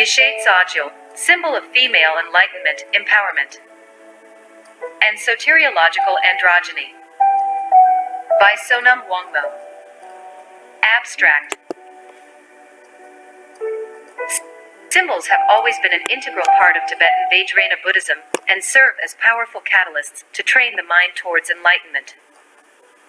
Yeshe Tsogyal, symbol of female enlightenment, empowerment, and soteriological androgyny. By Sonam Wangmo. Abstract. Symbols have always been an integral part of Tibetan Vajrayana Buddhism and serve as powerful catalysts to train the mind towards enlightenment.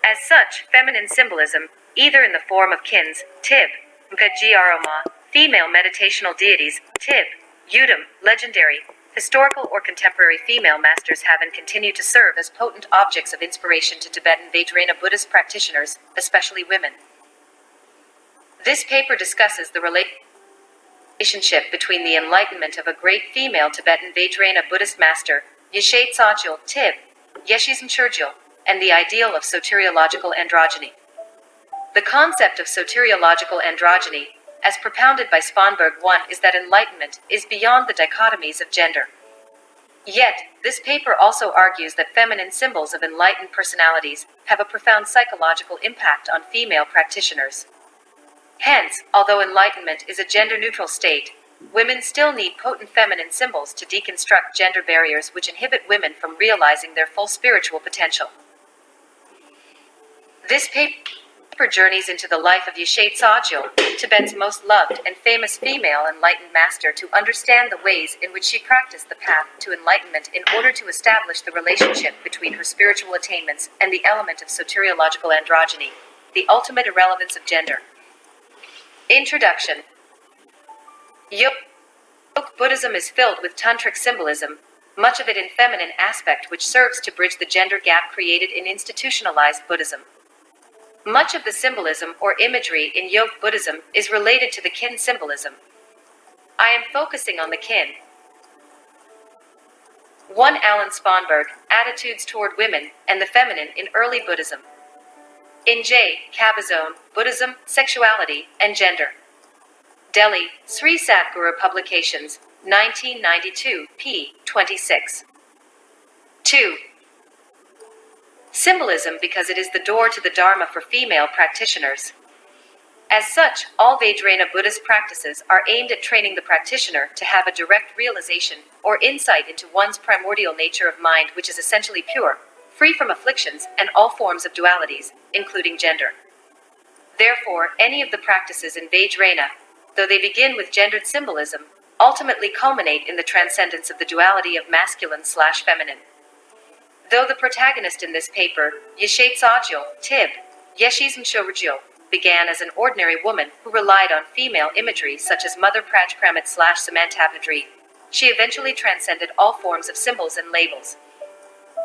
As such, feminine symbolism, either in the form of kins, Tib, Ngajiroma, female meditational deities, Tib, Udam, legendary, historical or contemporary female masters have and continue to serve as potent objects of inspiration to Tibetan Vajrayana Buddhist practitioners, especially women. This paper discusses the relationship between the enlightenment of a great female Tibetan Vajrayana Buddhist master, Yeshe Tsogyal, Tib, Yeshe Tsogyal, and the ideal of soteriological androgyny. The concept of soteriological androgyny, as propounded by Sponberg I, is that enlightenment is beyond the dichotomies of gender. Yet, this paper also argues that feminine symbols of enlightened personalities have a profound psychological impact on female practitioners. Hence, although enlightenment is a gender-neutral state, women still need potent feminine symbols to deconstruct gender barriers which inhibit women from realizing their full spiritual potential. This paper journeys into the life of Yeshe Tsogyal, Tibet's most loved and famous female enlightened master, to understand the ways in which she practiced the path to enlightenment in order to establish the relationship between her spiritual attainments and the element of soteriological androgyny, the ultimate irrelevance of gender. Introduction. Yoga Buddhism is filled with tantric symbolism, much of it in feminine aspect, which serves to bridge the gender gap created in institutionalized Buddhism. Much of the symbolism or imagery in Yoga Buddhism is related to the kin symbolism. I am focusing on the kin. 1. Alan Sponberg, Attitudes Toward Women and the Feminine in Early Buddhism. In J. Cabazon, Buddhism, Sexuality, and Gender. Delhi, Sri Satguru Publications, 1992, p. 26. 2. Symbolism because it is the door to the Dharma for female practitioners. As such, all Vajrayana Buddhist practices are aimed at training the practitioner to have a direct realization or insight into one's primordial nature of mind, which is essentially pure, free from afflictions and all forms of dualities, including gender. Therefore, any of the practices in Vajrayana, though they begin with gendered symbolism, ultimately culminate in the transcendence of the duality of masculine/feminine. Though the protagonist in this paper, Yeshe Tsogyal, Tib, Yeshe Tsogyal, began as an ordinary woman who relied on female imagery such as Mother Prajpramit/Samantabhadri, she eventually transcended all forms of symbols and labels.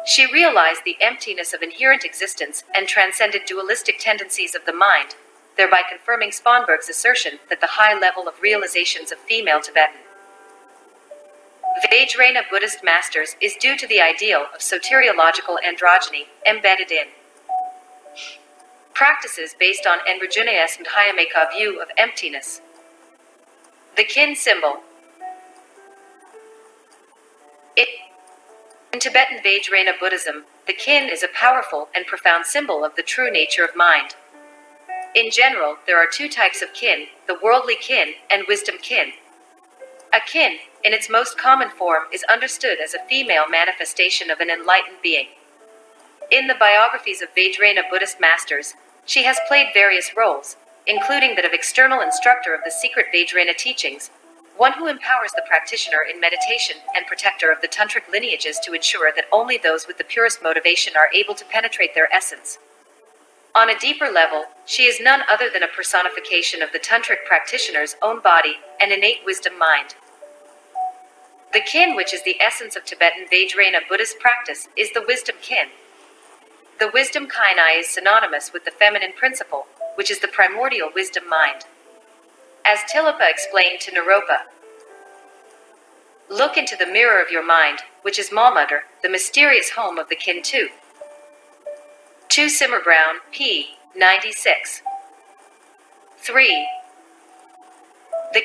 She realized the emptiness of inherent existence and transcended dualistic tendencies of the mind, thereby confirming Sponberg's assertion that the high level of realizations of female Tibetan Vajrayana Buddhist masters is due to the ideal of soteriological androgyny embedded in practices based on androgynous and Hayameka view of emptiness. The kin symbol. In Tibetan Vajrayana Buddhism, the kin is a powerful and profound symbol of the true nature of mind. In general, there are two types of kin, the worldly kin and wisdom kin. A kin, in its most common form, is understood as a female manifestation of an enlightened being. In the biographies of Vajrayana Buddhist masters, she has played various roles, including that of external instructor of the secret Vajrayana teachings, one who empowers the practitioner in meditation, and protector of the tantric lineages to ensure that only those with the purest motivation are able to penetrate their essence. On a deeper level, she is none other than a personification of the tantric practitioner's own body and innate wisdom mind. The kin, which is the essence of Tibetan Vajrayana Buddhist practice, is the wisdom kin. The wisdom kainai is synonymous with the feminine principle, which is the primordial wisdom mind. As Tilopa explained to Naropa, look into the mirror of your mind, which is Malmudra, the mysterious home of the kin 2. 2 Simmer Brown, p. 96. 3. The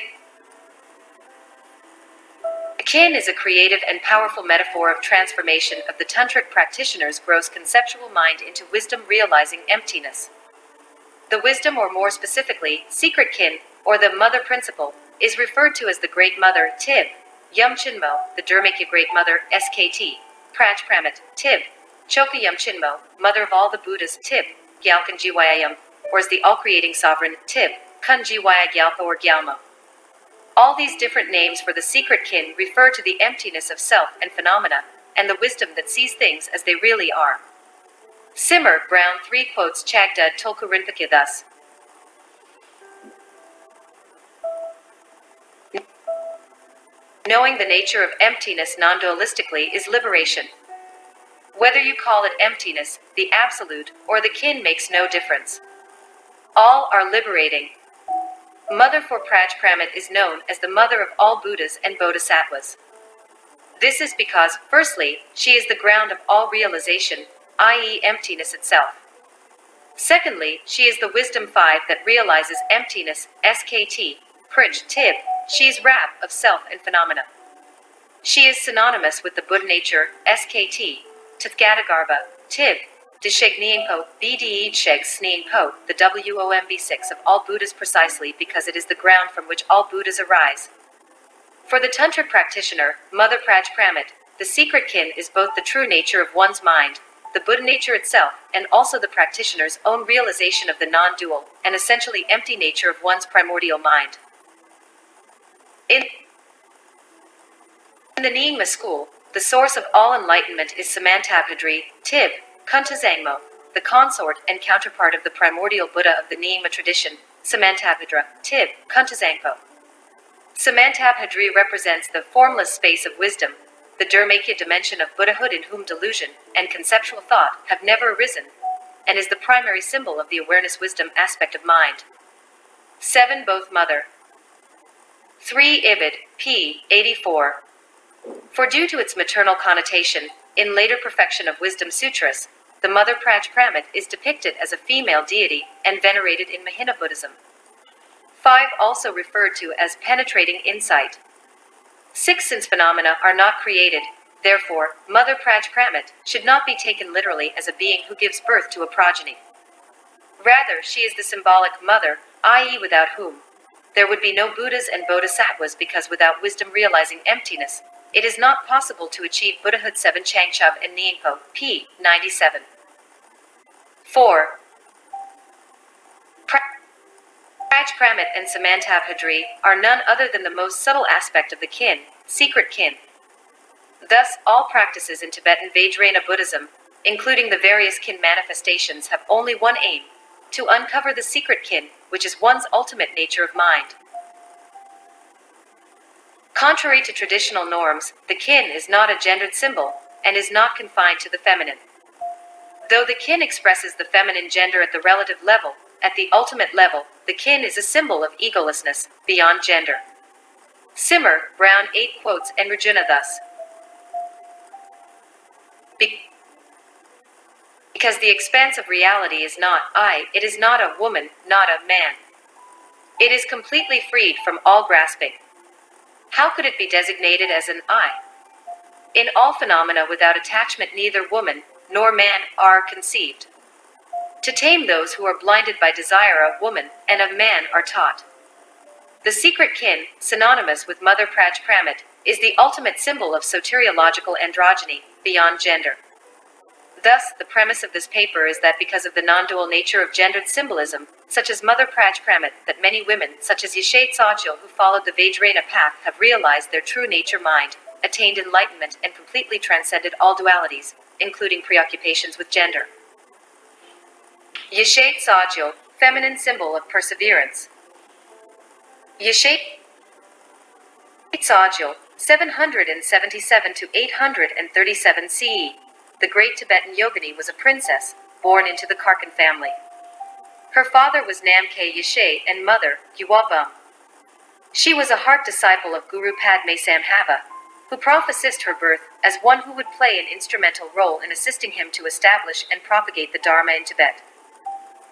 kin is a creative and powerful metaphor of transformation of the tantric practitioner's gross conceptual mind into wisdom realizing emptiness. The wisdom, or more specifically, secret kin, or the mother principle, is referred to as the Great Mother, Tib, Yumchinmo, the Dharmakya Great Mother, Skt, Prajpramat, Tib, Choka Yumchinmo, Mother of all the Buddhas, Tib, Gyalkan Jiwayayam, or as the all-creating sovereign, Tib, Kun Jiwaya Gyalpa or Gyalmo. All these different names for the secret kin refer to the emptiness of self and phenomena, and the wisdom that sees things as they really are. Simmer, Brown 3 quotes Chagdud Tulku Rinpoche thus. Knowing the nature of emptiness non-dualistically is liberation. Whether you call it emptiness, the absolute, or the kin makes no difference. All are liberating. Mother for Prajpramat is known as the mother of all Buddhas and Bodhisattvas. This is because, firstly, she is the ground of all realization, i.e. emptiness itself. Secondly, she is the wisdom 5 that realizes emptiness, Skt, Praj, Tib, she is wrap of self and phenomena. She is synonymous with the Buddha nature, Skt, Tathgatagarva, Tib, Deshegniingpo, Bde Sheg Sneingpo, the WOMB6 of all Buddhas precisely because it is the ground from which all Buddhas arise. For the Tantric practitioner, Mother Prajpramat, the secret kin is both the true nature of one's mind, the Buddha nature itself, and also the practitioner's own realization of the non-dual, and essentially empty nature of one's primordial mind. In the Nyingma school, the source of all enlightenment is Samantabhadri, Tib, Kuntazangmo, the consort and counterpart of the primordial Buddha of the Nyingma tradition, Samantabhadra, Tib, Kuntazangpo. Samantabhadri represents the formless space of wisdom, the Dharmakya dimension of Buddhahood in whom delusion and conceptual thought have never arisen, and is the primary symbol of the awareness-wisdom aspect of mind. 7 Both Mother. 3 Ibid, p. 84. For due to its maternal connotation, in later Perfection of Wisdom Sutras, the Mother Prajpramat is depicted as a female deity and venerated in Mahina Buddhism. 5 Also referred to as penetrating insight. 6 Since phenomena are not created, therefore, Mother Prajpramat should not be taken literally as a being who gives birth to a progeny. Rather, she is the symbolic mother, i.e. without whom there would be no Buddhas and Bodhisattvas because without wisdom realizing emptiness, it is not possible to achieve Buddhahood. 7 Changchub and Nyingpo, p. 97. 4. Prajpramat and Samantabhadri are none other than the most subtle aspect of the kin, secret kin. Thus, all practices in Tibetan Vajrayana Buddhism, including the various kin manifestations, have only one aim: to uncover the secret kin, which is one's ultimate nature of mind. Contrary to traditional norms, the kin is not a gendered symbol, and is not confined to the feminine. Though the kin expresses the feminine gender at the relative level, at the ultimate level, the kin is a symbol of egolessness, beyond gender. Simmer, Brown 8 quotes Enrjuna thus. Because the expanse of reality is not I, it is not a woman, not a man. It is completely freed from all grasping. How could it be designated as an I? In all phenomena without attachment neither woman nor man are conceived. To tame those who are blinded by desire of woman and of man are taught. The secret kin, synonymous with Mother Prajpramat, is the ultimate symbol of soteriological androgyny, beyond gender. Thus, the premise of this paper is that because of the non-dual nature of gendered symbolism, such as Mother Prajpramat, that many women, such as Yeshe Tsogyal who followed the Vajrayana path, have realized their true nature mind, attained enlightenment, and completely transcended all dualities, including preoccupations with gender. Yeshe Tsogyal, feminine symbol of perseverance. Yeshe Tsogyal, 777 to 837 CE. The great Tibetan yogini was a princess, born into the Kharchen family. Her father was Namkhe Yeshe and mother, Gyalpa. She was a heart disciple of Guru Padmasambhava, who prophesied her birth as one who would play an instrumental role in assisting him to establish and propagate the Dharma in Tibet.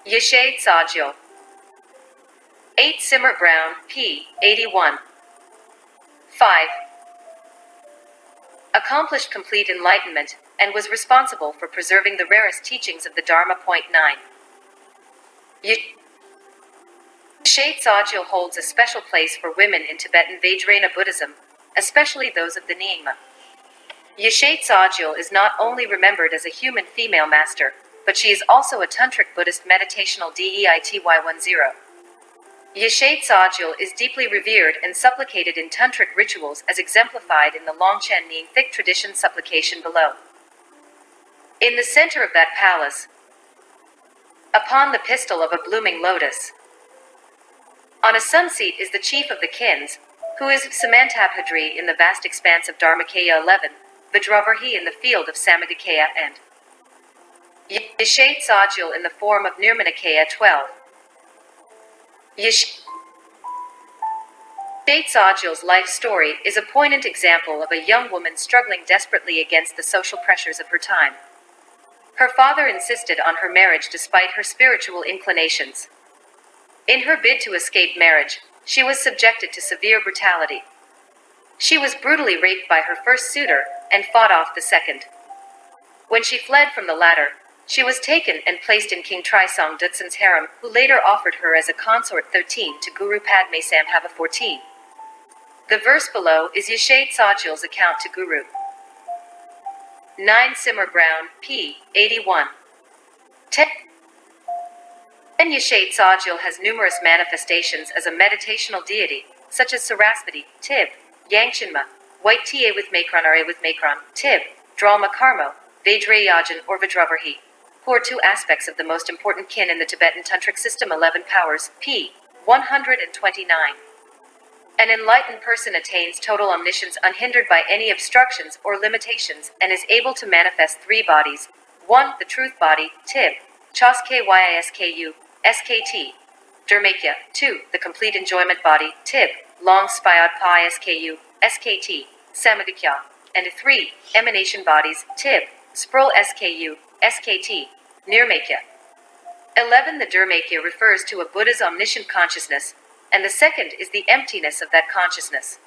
Yeshe Tsogyal. 8 Simmer Brown, p. 81. 5. Accomplished complete enlightenment, and was responsible for preserving the rarest teachings of the Dharma. 9. Yeshe Tsogyal holds a special place for women in Tibetan Vajrayana Buddhism, especially those of the Nyingma. Yeshe Tsogyal is not only remembered as a human female master, but she is also a tantric Buddhist meditational deity 10. Yeshe Tsogyal is deeply revered and supplicated in tantric rituals as exemplified in the Longchen Nying thick tradition supplication below. In the center of that palace, upon the pistil of a blooming lotus, on a sunseat is the chief of the kins, who is Samantabhadri in the vast expanse of Dharmakaya 11, Vajravarhi in the field of Samagakaya, and Yeshe Tsogyal in the form of Nirmanakaya 12. Yeshe Tsogyal's life story is a poignant example of a young woman struggling desperately against the social pressures of her time. Her father insisted on her marriage despite her spiritual inclinations. In her bid to escape marriage, she was subjected to severe brutality. She was brutally raped by her first suitor and fought off the second. When she fled from the latter, she was taken and placed in King Trisong Detsen's harem, who later offered her as a consort 13 to Guru Padmasambhava 14. The verse below is Yeshe Tsogyal's account to Guru. 9 Simmer Brown, p. 81. 10 Yeshe Tsogyal has numerous manifestations as a meditational deity, such as Sarasvati, Tib, Yangchenma, White Ta with Makron, Tib, Dralma Karmo, Vajrayana or Vajravarhi, who are two aspects of the most important kin in the Tibetan Tantric system 11 powers, p. 129. An enlightened person attains total omniscience unhindered by any obstructions or limitations and is able to manifest three bodies. 1. The truth body, Tib, Chas Kyisku, SKT, Dharmakya. 2. The complete enjoyment body, Tib, Long Spyod Pa SKU, SKT, Samagakya. And 3. Emanation bodies, Tib, Sprul SKU, SKT, Nirmakya. 11. The Dharmakya refers to a Buddha's omniscient consciousness, and the second is the emptiness of that consciousness.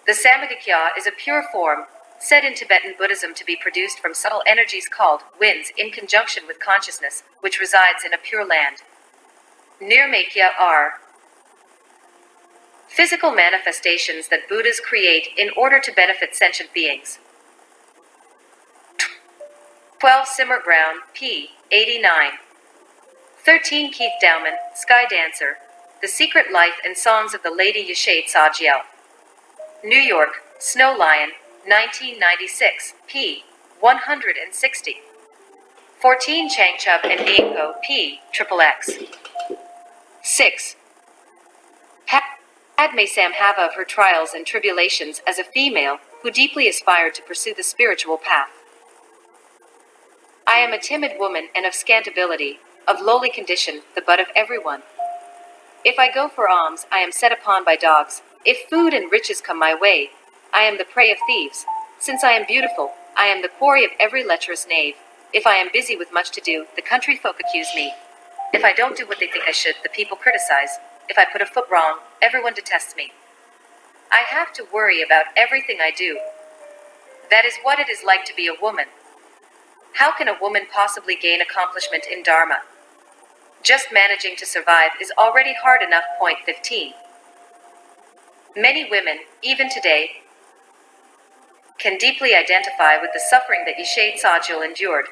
The Samagakya is a pure form, said in Tibetan Buddhism to be produced from subtle energies called winds in conjunction with consciousness, which resides in a pure land. Nirmakya are physical manifestations that Buddhas create in order to benefit sentient beings. 12 Simmer Brown, p. 89. 13 Keith Dowman, Sky Dancer, The Secret Life and Songs of the Lady Yeshe Tsogyal. New York, Snow Lion, 1996, p. 160. 14 Changchub and Nienko, p. XXX. 6. Padmasambhava of her trials and tribulations as a female who deeply aspired to pursue the spiritual path. I am a timid woman and of scant ability, of lowly condition, the butt of everyone. If I go for alms, I am set upon by dogs. If food and riches come my way, I am the prey of thieves. Since I am beautiful, I am the quarry of every lecherous knave. If I am busy with much to do, the country folk accuse me. If I don't do what they think I should, the people criticize. If I put a foot wrong, everyone detests me. I have to worry about everything I do. That is what it is like to be a woman. How can a woman possibly gain accomplishment in Dharma? Just managing to survive is already hard enough. Point 15. Many women, even today, can deeply identify with the suffering that Yeshe Tsogyal endured.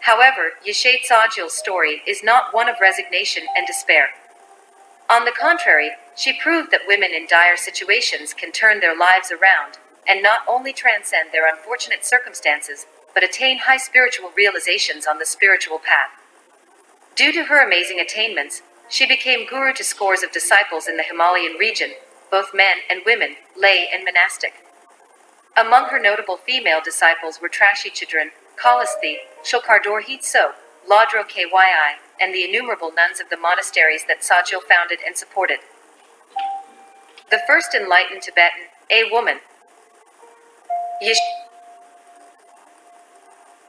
However, Yeshe Tsogyal's story is not one of resignation and despair. On the contrary, she proved that women in dire situations can turn their lives around, and not only transcend their unfortunate circumstances, but attain high spiritual realizations on the spiritual path. Due to her amazing attainments, she became guru to scores of disciples in the Himalayan region, both men and women, lay and monastic. Among her notable female disciples were Trashi Chidran, Kalasthi, Shokardor Hitso, Lodro Kyi, and the innumerable nuns of the monasteries that Tsogyal founded and supported. The first enlightened Tibetan, a woman. Yeshe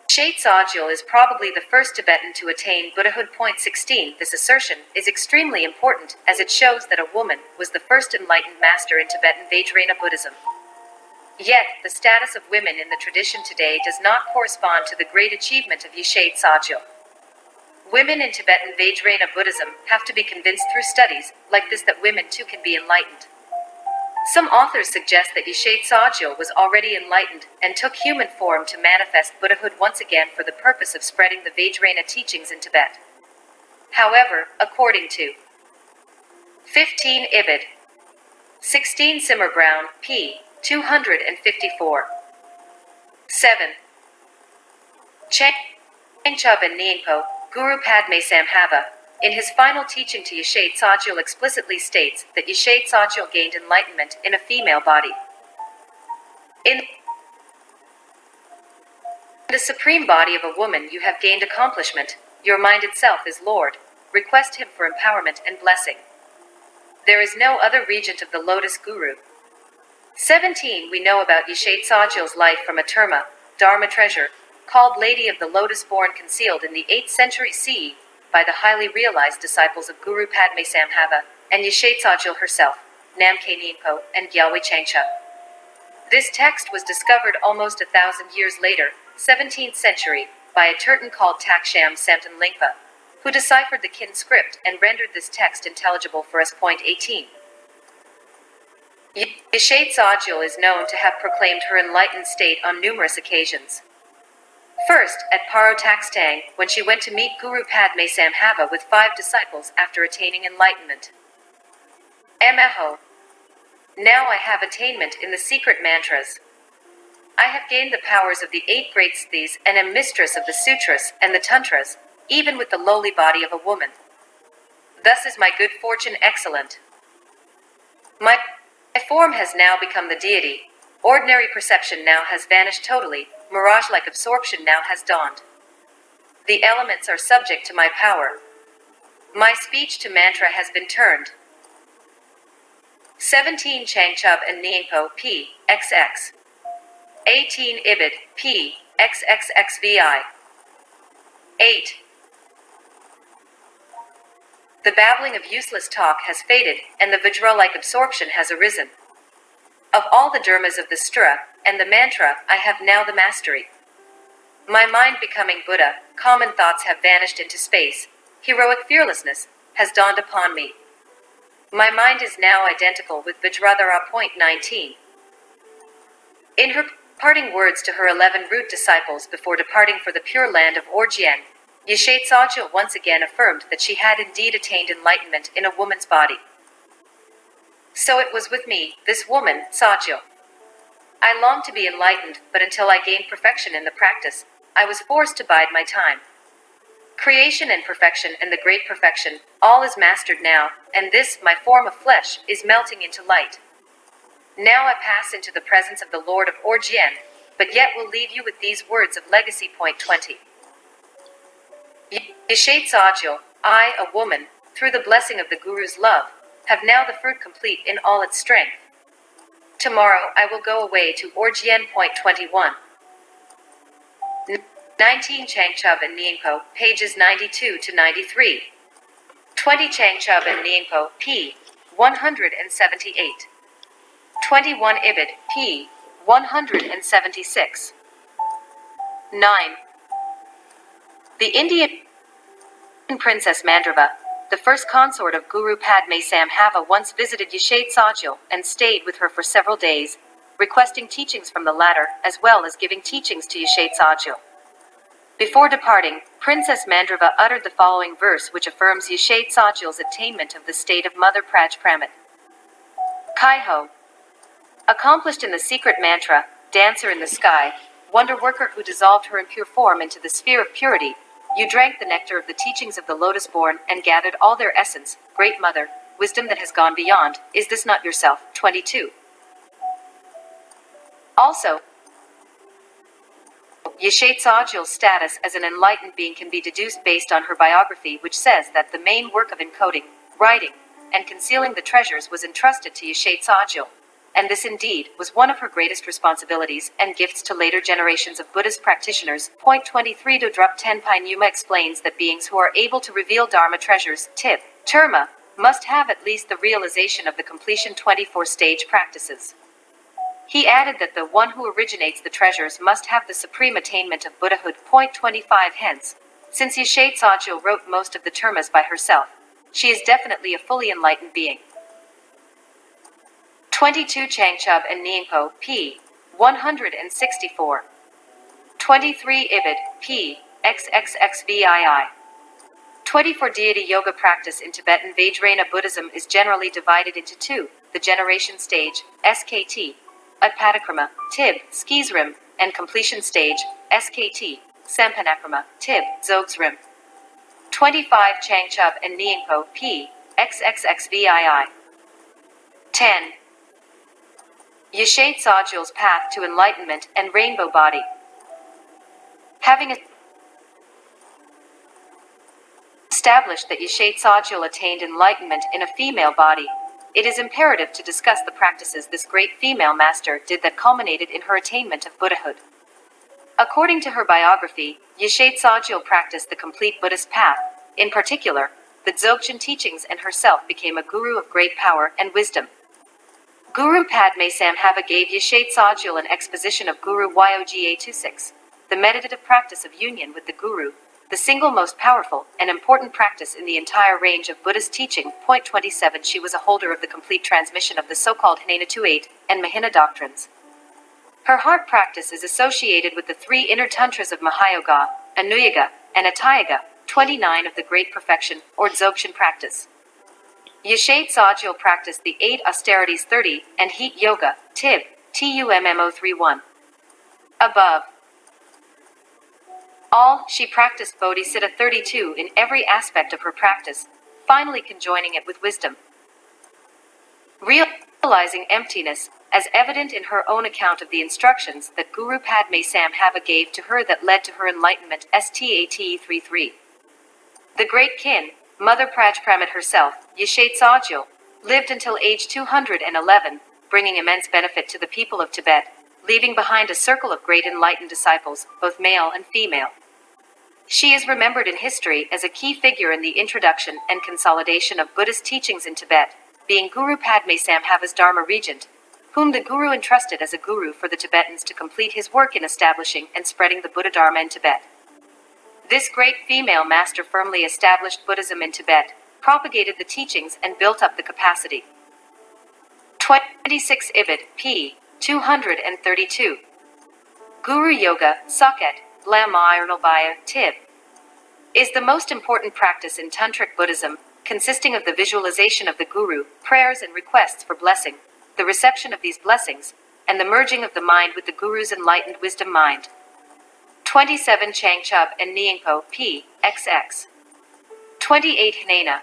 Tsogyal is probably the first Tibetan to attain Buddhahood. Point 16. This assertion is extremely important as it shows that a woman was the first enlightened master in Tibetan Vajrayana Buddhism. Yet, the status of women in the tradition today does not correspond to the great achievement of Yeshe Tsogyal. Women in Tibetan Vajrayana Buddhism have to be convinced through studies like this that women too can be enlightened. Some authors suggest that Yeshe Tsogyal was already enlightened and took human form to manifest Buddhahood once again for the purpose of spreading the Vajrayana teachings in Tibet. However, according to 15 Ibid, 16 Simmer Brown, p. 254. 7. Changchub and Nyingpo, Guru Padmasambhava, in his final teaching to Yeshe Tsogyal explicitly states that Yeshe Tsogyal gained enlightenment in a female body. In the supreme body of a woman you have gained accomplishment, your mind itself is Lord, request him for empowerment and blessing. There is no other regent of the Lotus Guru. 17. We know about Yeshe Tsogyal's life from a terma, Dharma treasure, called Lady of the Lotus born concealed in the 8th century CE by the highly realized disciples of Guru Padmasambhava and Yeshe Tsogyal herself, Namkhe Nyingpo and Gyalwe Changchub. This text was discovered almost 1,000 years later, 17th century, by a Turton called Taksham Samten Lingpa, who deciphered the Kin script and rendered this text intelligible for us. 18. Yeshe Tsogyal is known to have proclaimed her enlightened state on numerous occasions. First, at Parotakstang, when she went to meet Guru Padmasambhava with 5 disciples after attaining enlightenment. Mtsho. Now I have attainment in the secret mantras. I have gained the powers of the 8 great sthis and am mistress of the sutras and the tantras, even with the lowly body of a woman. Thus is my good fortune excellent. My form has now become the deity. Ordinary perception now has vanished totally. Mirage-like absorption now has dawned. The elements are subject to my power. My speech to mantra has been turned. 17 Changchub and Nyingpo, p. XX. 18 Ibid, p. XXXVI. 8. The babbling of useless talk has faded, and the Vajra-like absorption has arisen. Of all the dermas of the stura and the mantra, I have now the mastery. My mind becoming Buddha, common thoughts have vanished into space. Heroic fearlessness has dawned upon me. My mind is now identical with Vajradhara. 19. In her parting words to her 11 root disciples before departing for the Pure Land of Orgyen, Yeshe Tsogyal once again affirmed that she had indeed attained enlightenment in a woman's body. So it was with me, this woman, Tsogyal. I longed to be enlightened, but until I gained perfection in the practice, I was forced to bide my time. Creation and perfection and the great perfection, all is mastered now, and this, my form of flesh, is melting into light. Now I pass into the presence of the Lord of Orgyen, but yet will leave you with these words of legacy. 20. Yeshe Tsogyal, I, a woman, through the blessing of the Guru's love, have now the fruit complete in all its strength. Tomorrow I will go away to Orgyen. 21. 19 Changchub and Nyingpo, pages 92 to 93. 20 Changchub and Nyingpo, p. 178. 21 Ibid, p. 176. 9. The Indian Princess Mandrava, the first consort of Guru Padmasambhava, once visited Yeshe Tsogyal and stayed with her for several days, requesting teachings from the latter, as well as giving teachings to Yeshe Tsogyal. Before departing, Princess Mandrava uttered the following verse which affirms Yeshe Tsogyal's attainment of the state of Mother Praj Pramit. Kaiho. Accomplished in the secret mantra, dancer in the sky, wonder worker who dissolved her impure form into the sphere of purity, you drank the nectar of the teachings of the lotus-born and gathered all their essence, great mother, wisdom that has gone beyond, is this not yourself? 22. Also, Yeshe Tsogyal's status as an enlightened being can be deduced based on her biography, which says that the main work of encoding, writing, and concealing the treasures was entrusted to Yeshe Tsogyal, and this indeed was one of her greatest responsibilities and gifts to later generations of Buddhist practitioners. 23 to Drup Tenpai Nyuma explains that beings who are able to reveal Dharma treasures, terma, must have at least the realization of the completion 24 stage practices. He added that the one who originates the treasures must have the supreme attainment of Buddhahood. 25 Hence, Since Yeshe Tsogyal wrote most of the termas by herself, she is definitely a fully enlightened being. 22 Changchub and Nyingpo, p. 164. 23 Ibid, p. XXXVII. 24 Deity yoga practice in Tibetan Vajrayana Buddhism is generally divided into two: the generation stage, SKT, Utpadakrama, Tib, Skisrim, and completion stage, SKT, Sampanakrama, Tib, Zogsrim. 25 Changchub and Nyingpo, p. XXXVII. 10. Yeshe Tsogyal's path to enlightenment and rainbow body. Having established that Yeshe Tsogyal attained enlightenment in a female body, it is imperative to discuss the practices this great female master did that culminated in her attainment of Buddhahood. According to her biography, Yeshe Tsogyal practiced the complete Buddhist path, in particular, the Dzogchen teachings, and herself became a guru of great power and wisdom. Guru Padmasambhava gave Yeshe Tsogyal an exposition of Guru Yoga 26, the meditative practice of union with the Guru, the single most powerful and important practice in the entire range of Buddhist teaching. Point 27. She was a holder of the complete transmission of the so-called Jnana 28 and Mahina doctrines. Her heart practice is associated with the three inner tantras of Mahayoga, Anuyoga, and Hatha 29 of the Great Perfection, or Dzogchen practice. Yeshe Tsogyal practiced the 8 austerities 30 and heat yoga, Tib, TUMMO31. Above all, she practiced Bodhisattva 32 in every aspect of her practice, finally conjoining it with wisdom. Realizing emptiness, as evident in her own account of the instructions that Guru Padmasambhava gave to her that led to her enlightenment, STATE 33. The great kin, Mother Prajpramat herself, Yeshe Tsogyal, lived until age 211, bringing immense benefit to the people of Tibet, leaving behind a circle of great enlightened disciples, both male and female. She is remembered in history as a key figure in the introduction and consolidation of Buddhist teachings in Tibet, being Guru Padmasambhava's Dharma regent, whom the Guru entrusted as a guru for the Tibetans to complete his work in establishing and spreading the Buddha Dharma in Tibet. This great female master firmly established Buddhism in Tibet, propagated the teachings, and built up the capacity. 26 Ibid, p. 232. Guru Yoga, Saket, Lamayarnalbaya, Tib, is the most important practice in Tantric Buddhism, consisting of the visualization of the Guru, prayers and requests for blessing, the reception of these blessings, and the merging of the mind with the Guru's enlightened wisdom mind. 27 Changchub and Nyingpo, p. XX. 28 Hnana,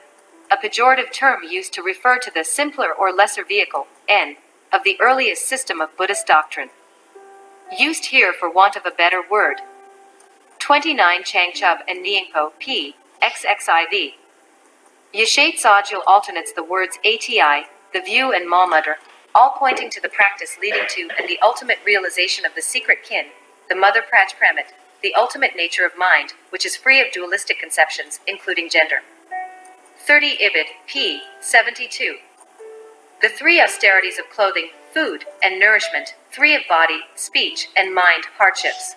a pejorative term used to refer to the simpler or lesser vehicle, N, of the earliest system of Buddhist doctrine. Used here for want of a better word. 29 Changchub and Nyingpo, p. XXIV. Yeshe Tsogyal alternates the words ATI, the view, and Malmudra, all pointing to the practice leading to and the ultimate realization of the secret kin, the Mother Prajpramat, the ultimate nature of mind, which is free of dualistic conceptions, including gender. 30 Ibid, p. 72. The 3 austerities of clothing, food, and nourishment, 3 of body, speech, and mind hardships.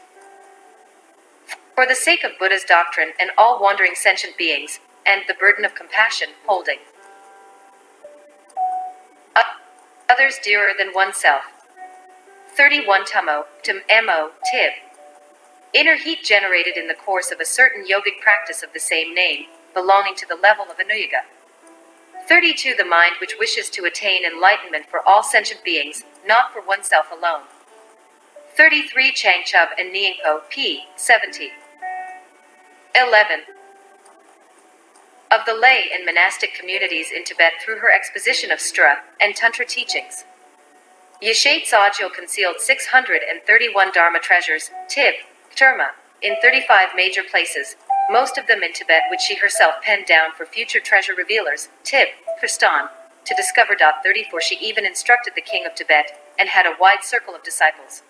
For the sake of Buddha's doctrine and all wandering sentient beings, and the burden of compassion, holding others dearer than oneself. 31 Tummo, Mo, Tib. Inner heat generated in the course of a certain yogic practice of the same name, belonging to the level of Anuyoga. 32 The mind which wishes to attain enlightenment for all sentient beings, not for oneself alone. 33 Changchub and Nyingpo, p. 70. 11. Of the lay and monastic communities in Tibet through her exposition of Stra and Tantra teachings. Yeshe Tsogyal concealed 631 Dharma treasures, Tib, terma, in 35 major places, most of them in Tibet, which she herself penned down for future treasure revealers, Tib, Kristan, to discover. 34 She even instructed the king of Tibet, and had a wide circle of disciples.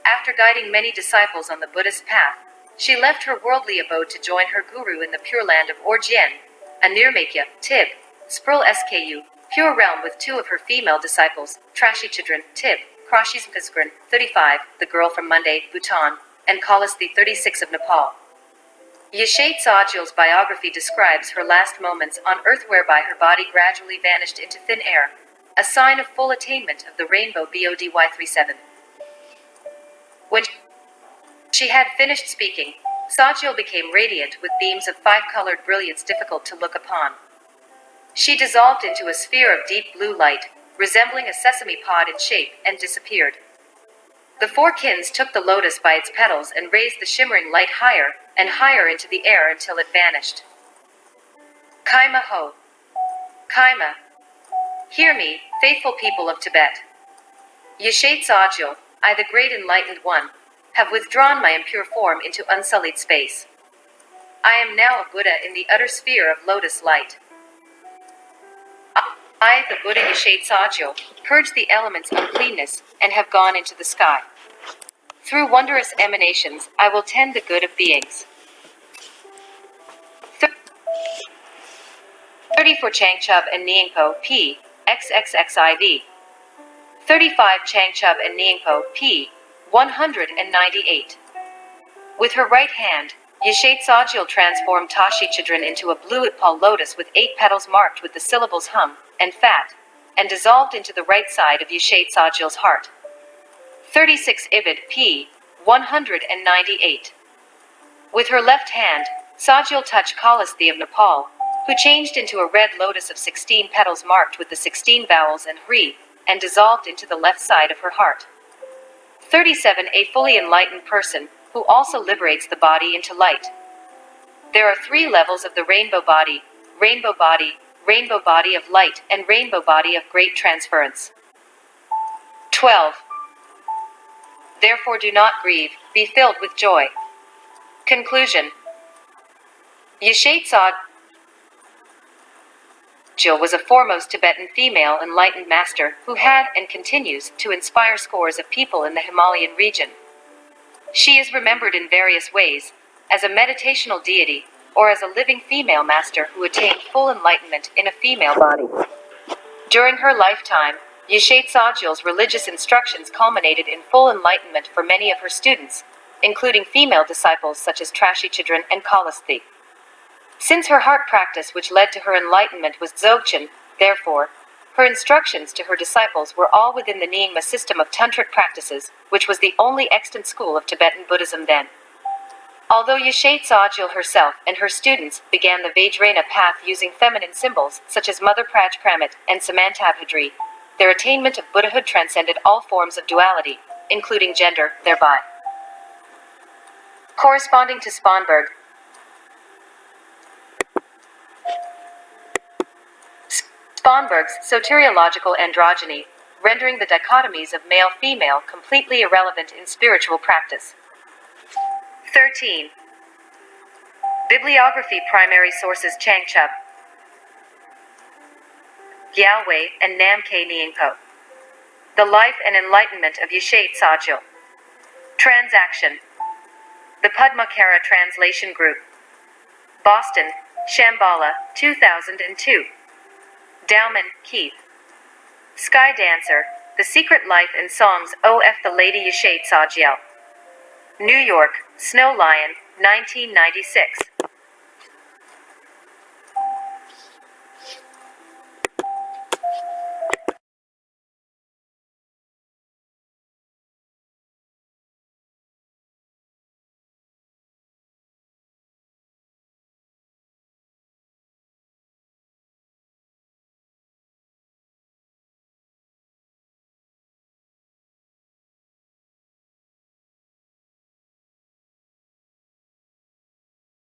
After guiding many disciples on the Buddhist path, she left her worldly abode to join her guru in the Pure Land of Orgyen, a Nirmakya, Tib, Sprul Sku, Pure Realm, with 2 of her female disciples, Trashi Chidran, Tib, Krashizmkasgran, 35, the girl from Monday, Bhutan, and Kalasthi, 36 of Nepal. Yeshe Tsogyal's biography describes her last moments on earth, whereby her body gradually vanished into thin air, a sign of full attainment of the rainbow Bodhi-37. When she had finished speaking, Tsogyal became radiant with beams of five-colored brilliance difficult to look upon. She dissolved into a sphere of deep blue light, resembling a sesame pod in shape, and disappeared. The four kins took the lotus by its petals and raised the shimmering light higher and higher into the air until it vanished. Kaima Ho. Kaima. Hear me, faithful people of Tibet. Yeshe Tsogyal, I, the great enlightened one, have withdrawn my impure form into unsullied space. I am now a Buddha in the utter sphere of lotus light. I, the Buddha Yeshe Tsogyal, purge the elements of cleanness and have gone into the sky. Through wondrous emanations, I will tend the good of beings. 30 for Changchub and Nyingpo P. XXXIV. 35 Changchub and Nyingpo P. 198. With her right hand, Yeshe Tsogyal transformed Tashi Chidran into a blue Itpal lotus with 8 petals marked with the syllables hum and fat, and dissolved into the right side of Yeshe Tsogyal's heart. 36 Ibid P. 198. With her left hand, Tsogyal touched Kalasthi of Nepal, who changed into a red lotus of 16 petals marked with the 16 vowels and Hri, and dissolved into the left side of her heart. 37 A fully enlightened person, who also liberates the body into light. There are 3 levels of the rainbow body of light, and rainbow body of great transference. 12. Therefore do not grieve, be filled with joy. Conclusion. Yeshe Tsogyal was a foremost Tibetan female enlightened master who had and continues to inspire scores of people in the Himalayan region. She is remembered in various ways, as a meditational deity, or as a living female master who attained full enlightenment in a female body. During her lifetime, Yeshe Tsogyal's religious instructions culminated in full enlightenment for many of her students, including female disciples such as Tashi Chidran and Kalasthi. Since her heart practice which led to her enlightenment was Dzogchen, therefore, her instructions to her disciples were all within the Nyingma system of tantric practices, which was the only extant school of Tibetan Buddhism then. Although Yeshe Tsogyal herself and her students began the Vajrayana path using feminine symbols such as Mother Prajpramit and Samantabhadri, their attainment of Buddhahood transcended all forms of duality, including gender, thereby. Corresponding to Sponberg, Sponberg's soteriological androgyny, rendering the dichotomies of male-female completely irrelevant in spiritual practice. 13. Bibliography. Primary sources: Changchub, Gyalwei, and Namkhe Nyingpo. The Life and Enlightenment of Yeshe Tsogyal. Transaction. The Padmasambhava Translation Group. Boston, Shambhala, 2002. Dowman, Keith. Sky Dancer, The Secret Life and Songs of the Lady Yeshe Tsogyal. New York, Snow Lion, 1996.